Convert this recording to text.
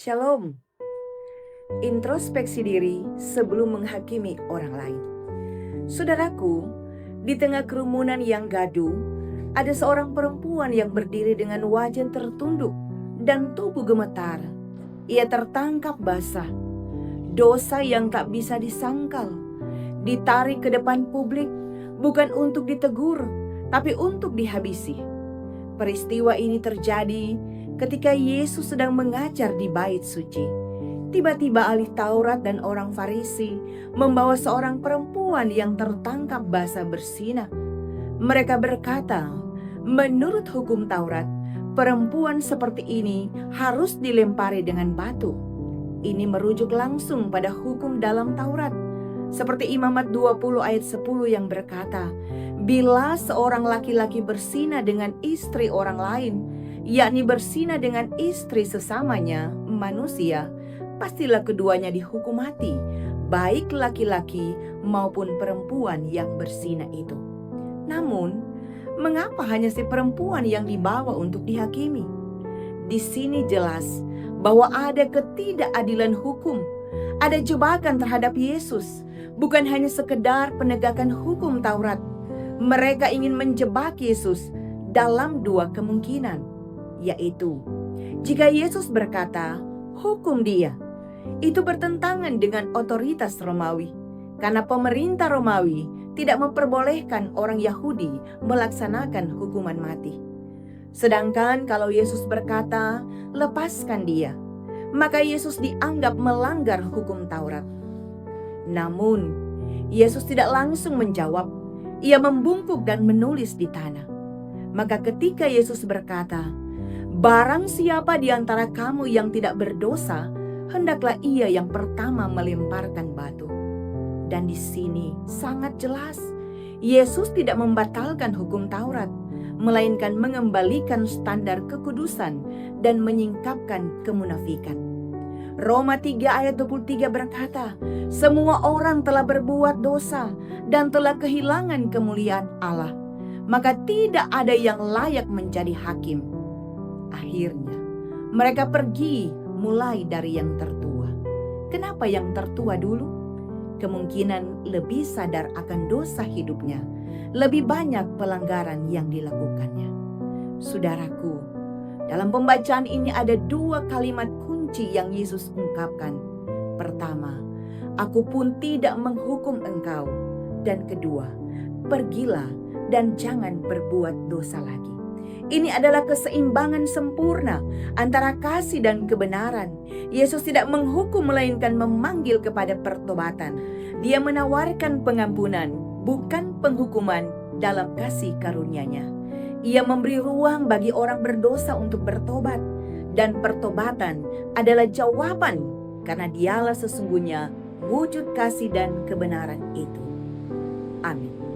Shalom. Introspeksi diri sebelum menghakimi orang lain. Saudaraku, di tengah kerumunan yang gaduh, ada seorang perempuan yang berdiri dengan wajah tertunduk dan tubuh gemetar. Ia tertangkap basah. Dosa yang tak bisa disangkal. Ditarik ke depan publik, bukan untuk ditegur, tapi untuk dihabisi. Peristiwa ini terjadi ketika Yesus sedang mengajar di bait suci. Tiba-tiba ahli Taurat dan orang Farisi membawa seorang perempuan yang tertangkap basah bersinah. Mereka berkata, menurut hukum Taurat, perempuan seperti ini harus dilempari dengan batu. Ini merujuk langsung pada hukum dalam Taurat. Seperti Imamat 20 ayat 10 yang berkata, bila seorang laki-laki bersinah dengan istri orang lain, yakni bersinah dengan istri sesamanya, manusia, pastilah keduanya dihukum mati, baik laki-laki maupun perempuan yang bersinah itu. Namun, mengapa hanya si perempuan yang dibawa untuk dihakimi? Di sini jelas bahwa ada ketidakadilan hukum, ada jebakan terhadap Yesus, bukan hanya sekedar penegakan hukum Taurat. Mereka ingin menjebak Yesus dalam dua kemungkinan, yaitu jika Yesus berkata, hukum dia, itu bertentangan dengan otoritas Romawi, karena pemerintah Romawi tidak memperbolehkan orang Yahudi melaksanakan hukuman mati. Sedangkan kalau Yesus berkata, lepaskan dia, maka Yesus dianggap melanggar hukum Taurat. Namun, Yesus tidak langsung menjawab. Ia membungkuk dan menulis di tanah. Maka ketika Yesus berkata, barang siapa di antara kamu yang tidak berdosa, hendaklah ia yang pertama melemparkan batu. Dan di sini sangat jelas, Yesus tidak membatalkan hukum Taurat, melainkan mengembalikan standar kekudusan dan menyingkapkan kemunafikan. Roma 3 ayat 23 berkata, semua orang telah berbuat dosa dan telah kehilangan kemuliaan Allah, maka tidak ada yang layak menjadi hakim. Akhirnya, mereka pergi mulai dari yang tertua. Kenapa yang tertua dulu? Kemungkinan lebih sadar akan dosa hidupnya, lebih banyak pelanggaran yang dilakukannya. Saudaraku, dalam pembacaan ini ada dua kalimat kunci yang Yesus ungkapkan. Pertama, aku pun tidak menghukum engkau. Dan kedua, pergilah dan jangan berbuat dosa lagi. Ini adalah keseimbangan sempurna antara kasih dan kebenaran. Yesus tidak menghukum melainkan memanggil kepada pertobatan. Dia menawarkan pengampunan, bukan penghukuman dalam kasih karunia-Nya. Ia memberi ruang bagi orang berdosa untuk bertobat. Dan pertobatan adalah jawaban karena Dialah sesungguhnya wujud kasih dan kebenaran itu. Amin.